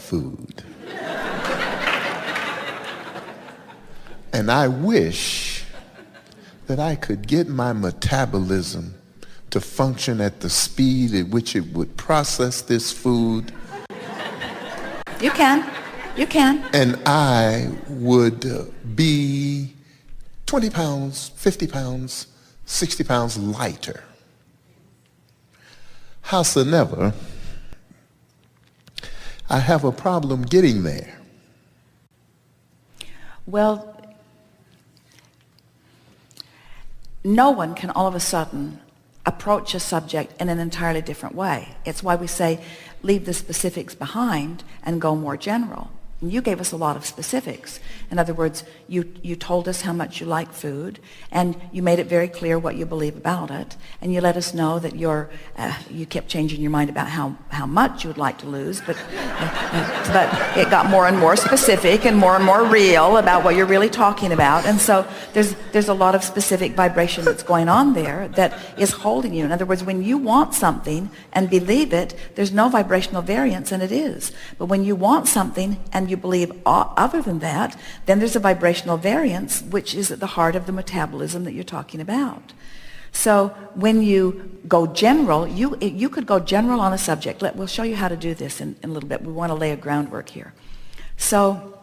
food. And I wish that I could get my metabolism to function at the speed at which it would process this food. You can. You can. And I would be 20 pounds, 50 pounds, 60 pounds lighter. Howsoever, I have a problem getting there. Well, no one can all of a sudden approach a subject in an entirely different way. It's why we say leave the specifics behind and go more general. And you gave us a lot of specifics. In other words, you told us how much you like food, and you made it very clear what you believe about it, and you let us know that you kept changing your mind about how much you would like to lose, but it got more and more specific and more real about what you're really talking about. And so there's a lot of specific vibration that's going on there that is holding you. In other words, when you want something and believe it, there's no vibrational variance, and it is. But when you want something and you believe other than that, then there's a vibrational variance, which is at the heart of the metabolism that you're talking about. So when you go general, you could go general on a subject. We'll show you how to do this in a little bit. We want to lay a groundwork here. So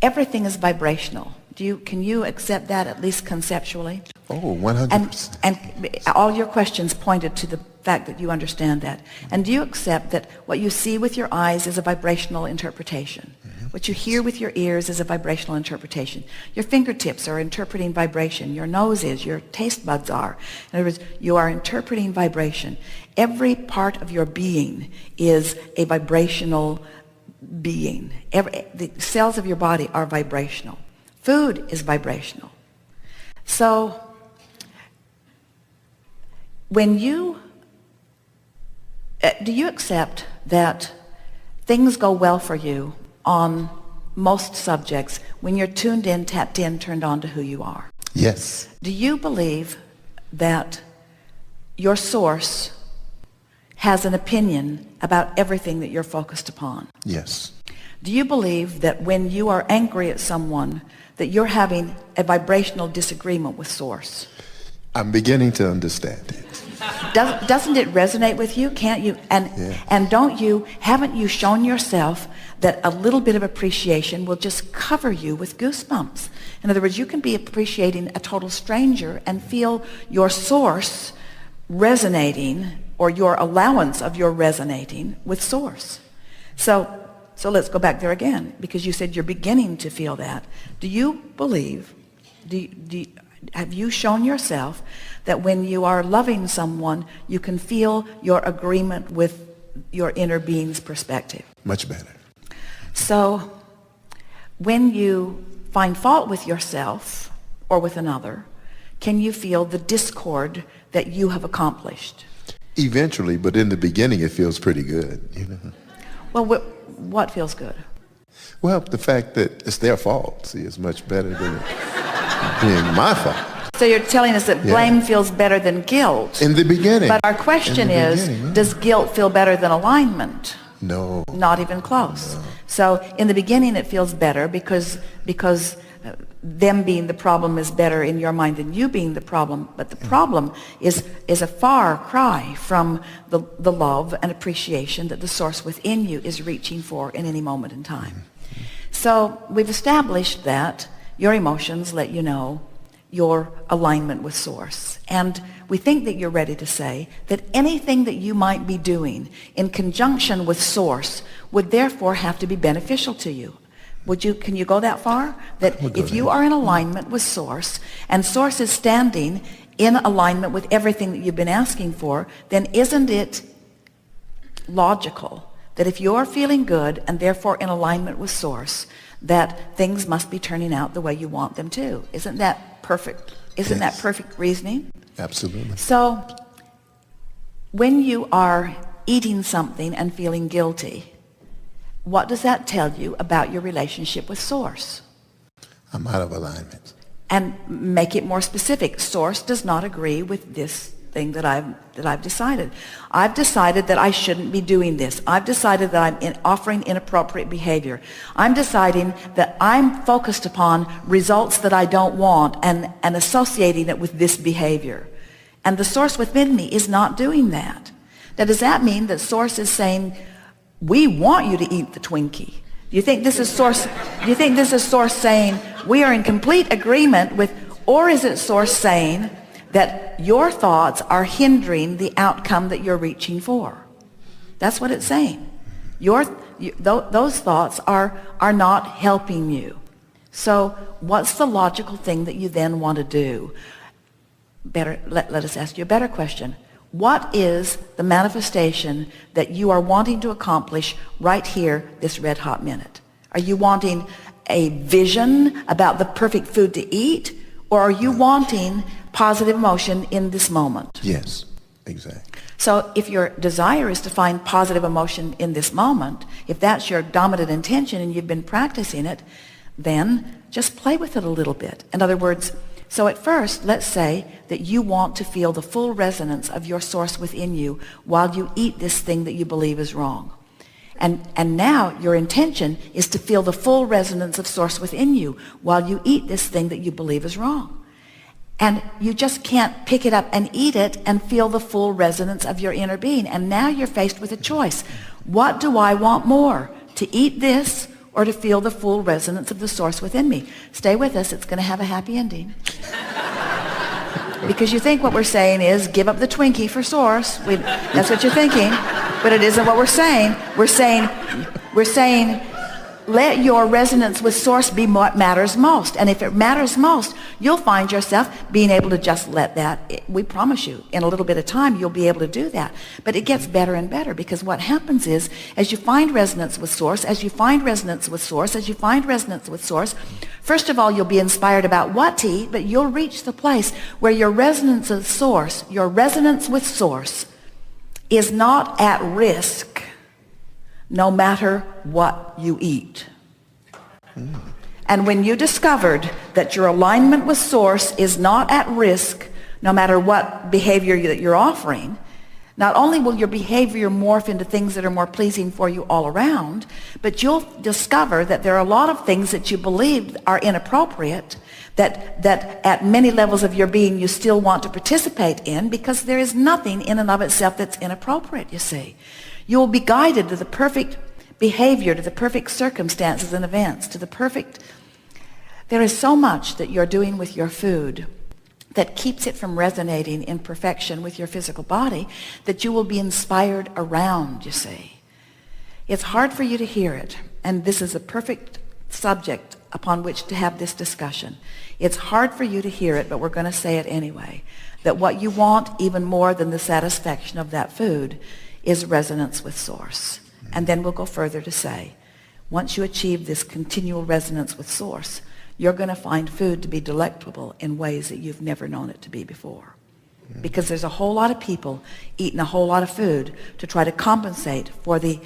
everything is vibrational. Can you accept that, at least conceptually? Oh, 100%. And all your questions pointed to the fact that you understand that. And do you accept that what you see with your eyes is a vibrational interpretation? Mm-hmm. What you hear with your ears is a vibrational interpretation. Your fingertips are interpreting vibration. Your nose is. Your taste buds are. In other words, you are interpreting vibration. Every part of your being is a vibrational being. The cells of your body are vibrational. Food is vibrational. So when do you accept that things go well for you on most subjects when you're tuned in, tapped in, turned on to who you are? Yes. Do you believe that your source has an opinion about everything that you're focused upon? Yes. Do you believe that when you are angry at someone, that you're having a vibrational disagreement with source? I'm beginning to understand it. Doesn't it resonate with you? Can't you? And haven't you shown yourself that a little bit of appreciation will just cover you with goosebumps? In other words, you can be appreciating a total stranger and feel your source resonating, or your allowance of your resonating with source. So let's go back there again, because you said you're beginning to feel that. Do you believe, have you shown yourself that when you are loving someone, you can feel your agreement with your inner being's perspective? Much better. So when you find fault with yourself or with another, can you feel the discord that you have accomplished? Eventually, but in the beginning it feels pretty good, you know. Well, what feels good? Well, the fact that it's their fault, see, is much better than it being my fault. So you're telling us that blame feels better than guilt. In the beginning. But our question is, does guilt feel better than alignment? No. Not even close. No. So in the beginning it feels better because them being the problem is better in your mind than you being the problem. But the problem is a far cry from the love and appreciation that the source within you is reaching for in any moment in time. So we've established that your emotions let you know your alignment with source. And we think that you're ready to say that anything that you might be doing in conjunction with source would therefore have to be beneficial to you. Can you go that far? That if you are in alignment with source, and source is standing in alignment with everything that you've been asking for, then isn't it logical that if you're feeling good and therefore in alignment with source, that things must be turning out the way you want them to? Isn't that perfect? Isn't that perfect reasoning? Absolutely. So when you are eating something and feeling guilty, what does that tell you about your relationship with source? I'm out of alignment. And make it more specific. Source does not agree with this thing that I've decided. I've decided that I shouldn't be doing this. I've decided that I'm offering inappropriate behavior. I'm deciding that I'm focused upon results that I don't want and associating it with this behavior. And the source within me is not doing that. Now, does that mean that source is saying, we want you to eat the Twinkie? Do you think this is source? Do you think this is source saying we are in complete agreement with, or is it source saying that your thoughts are hindering the outcome that you're reaching for? That's what it's saying. Those thoughts are not helping you. So what's the logical thing that you then want to do? Let us ask you a better question. What is the manifestation that you are wanting to accomplish right here, this red hot minute? Are you wanting a vision about the perfect food to eat, or are you wanting positive emotion in this moment? Yes, exactly. So if your desire is to find positive emotion in this moment, if that's your dominant intention and you've been practicing it, then just play with it a little bit. In other words, so at first, let's say that you want to feel the full resonance of your source within you while you eat this thing that you believe is wrong. And now your intention is to feel the full resonance of source within you while you eat this thing that you believe is wrong. And you just can't pick it up and eat it and feel the full resonance of your inner being. And now you're faced with a choice. What do I want more? To eat this or to feel the full resonance of the source within me? Stay with us. It's going to have a happy ending. Because you think what we're saying is give up the Twinkie for source. That's what you're thinking. But it isn't what we're saying. We're saying let your resonance with source be what matters most. And if it matters most, you'll find yourself being able to just let that. We promise you, in a little bit of time, you'll be able to do that. But it gets better and better, because what happens is, as you find resonance with source, first of all, you'll be inspired about what to eat, but you'll reach the place where your resonance with source is not at risk no matter what you eat. And when you discovered that your alignment with source is not at risk no matter what behavior that you're offering, not only will your behavior morph into things that are more pleasing for you all around, but you'll discover that there are a lot of things that you believe are inappropriate that at many levels of your being you still want to participate in, because there is nothing in and of itself that's inappropriate, you see. You will be guided to the perfect behavior, to the perfect circumstances and events, to the perfect... There is so much that you're doing with your food that keeps it from resonating in perfection with your physical body that you will be inspired around, you see. It's hard for you to hear it, and this is a perfect subject upon which to have this discussion. It's hard for you to hear it, but we're going to say it anyway, that what you want even more than the satisfaction of that food is resonance with source. And then we'll go further to say, once you achieve this continual resonance with source, you're going to find food to be delectable in ways that you've never known it to be before. Because there's a whole lot of people eating a whole lot of food to try to compensate for the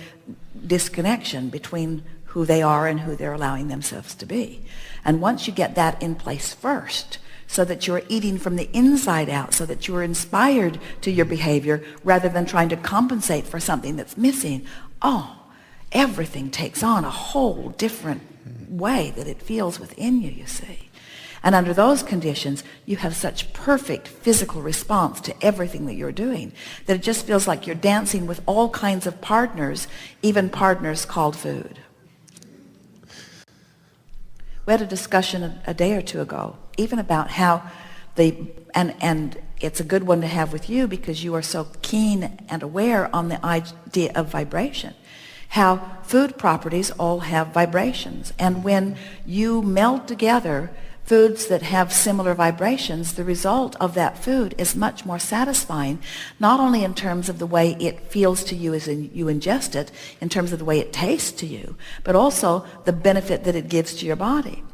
disconnection between who they are and who they're allowing themselves to be. And once you get that in place first, so that you're eating from the inside out, so that you're inspired to your behavior rather than trying to compensate for something that's missing, everything takes on a whole different way that it feels within you, you see. And under those conditions, you have such perfect physical response to everything that you're doing that it just feels like you're dancing with all kinds of partners, even partners called food. We had a discussion a day or two ago, even about how and it's a good one to have with you because you are so keen and aware on the idea of vibration, how food properties all have vibrations. And when you meld together foods that have similar vibrations, the result of that food is much more satisfying, not only in terms of the way it feels to you as you ingest it, in terms of the way it tastes to you, but also the benefit that it gives to your body.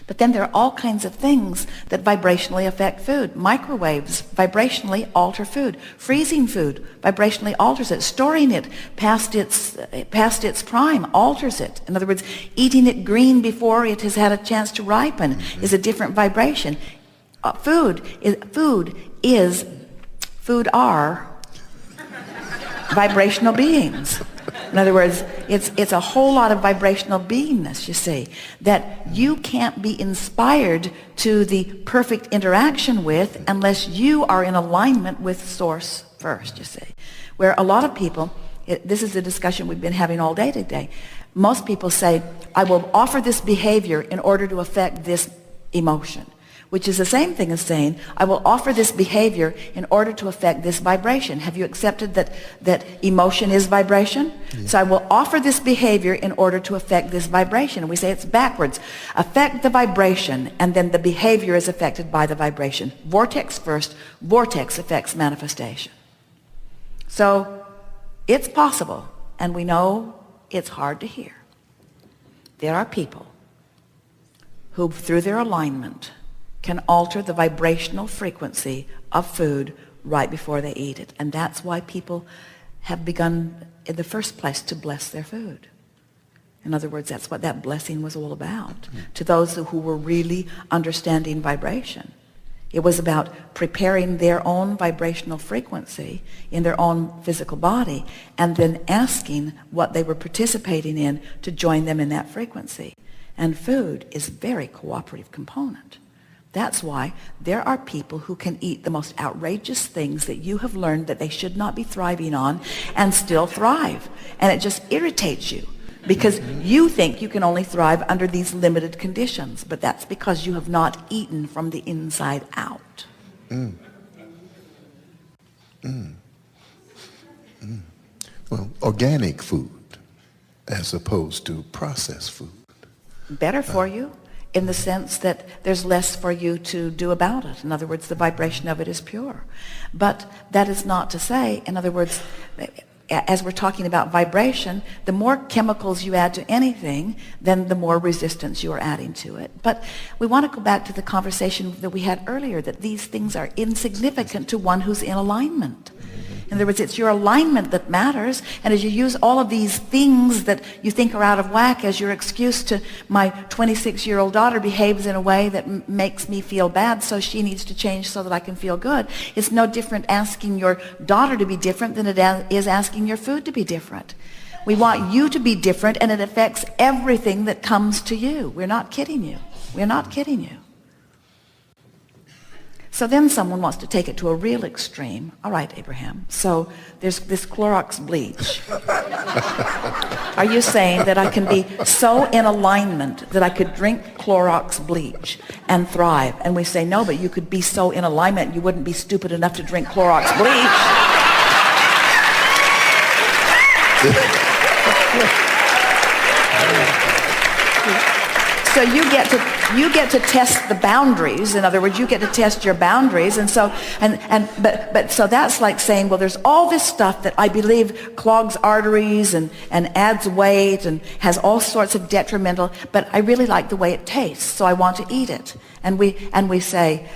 But then there are all kinds of things that vibrationally affect food. Microwaves vibrationally alter food. Freezing food vibrationally alters it. Storing it past its prime alters it. In other words, eating it green before it has had a chance to ripen is a different vibration. Food is food are vibrational beings. In other words, it's a whole lot of vibrational beingness, you see, that you can't be inspired to the perfect interaction with unless you are in alignment with source first, you see. Where a lot of people, this is a discussion we've been having all day today, most people say, I will offer this behavior in order to affect this emotion, which is the same thing as saying, I will offer this behavior in order to affect this vibration. Have you accepted that emotion is vibration? Yeah. So I will offer this behavior in order to affect this vibration. And we say it's backwards. Affect the vibration, and then the behavior is affected by the vibration. Vortex first, vortex affects manifestation. So it's possible, and we know it's hard to hear. There are people who, through their alignment, can alter the vibrational frequency of food right before they eat it. And that's why people have begun in the first place to bless their food. In other words, that's what that blessing was all about. To those who were really understanding vibration. It was about preparing their own vibrational frequency in their own physical body and then asking what they were participating in to join them in that frequency. And food is a very cooperative component. That's why there are people who can eat the most outrageous things that you have learned that they should not be thriving on and still thrive. And it just irritates you because you think you can only thrive under these limited conditions. But that's because you have not eaten from the inside out. Well, organic food as opposed to processed food. Better for you. In the sense that there's less for you to do about it. In other words, the vibration of it is pure. But that is not to say, in other words, as we're talking about vibration, the more chemicals you add to anything, then the more resistance you are adding to it. But we want to go back to the conversation that we had earlier, that these things are insignificant to one who's in alignment. In other words, it's your alignment that matters. And as you use all of these things that you think are out of whack as your excuse to my 26-year-old daughter behaves in a way that makes me feel bad, so she needs to change so that I can feel good. It's no different asking your daughter to be different than it is asking your food to be different. We want you to be different, and it affects everything that comes to you. We're not kidding you. We're not kidding you. So then someone wants to take it to a real extreme. All right, Abraham, so there's this Clorox bleach. Are you saying that I can be so in alignment that I could drink Clorox bleach and thrive? And we say, no, but you could be so in alignment you wouldn't be stupid enough to drink Clorox bleach. So you get to test the boundaries. In other words, you get to test your boundaries. And so but so that's like saying, well, there's all this stuff that I believe clogs arteries and adds weight and has all sorts of detrimental, but I really like the way it tastes, so I want to eat it. And we say,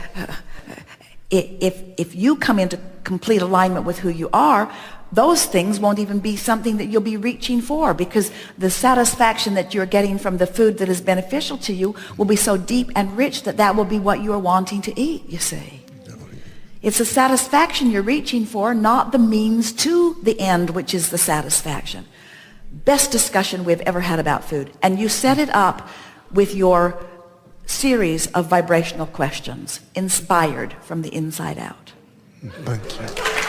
if you come into complete alignment with who you are, those things won't even be something that you'll be reaching for, because the satisfaction that you're getting from the food that is beneficial to you will be so deep and rich that will be what you're wanting to eat, you see. It's a satisfaction you're reaching for, not the means to the end, which is the satisfaction. Best discussion we've ever had about food. And you set it up with your series of vibrational questions, inspired from the inside out. Thank you.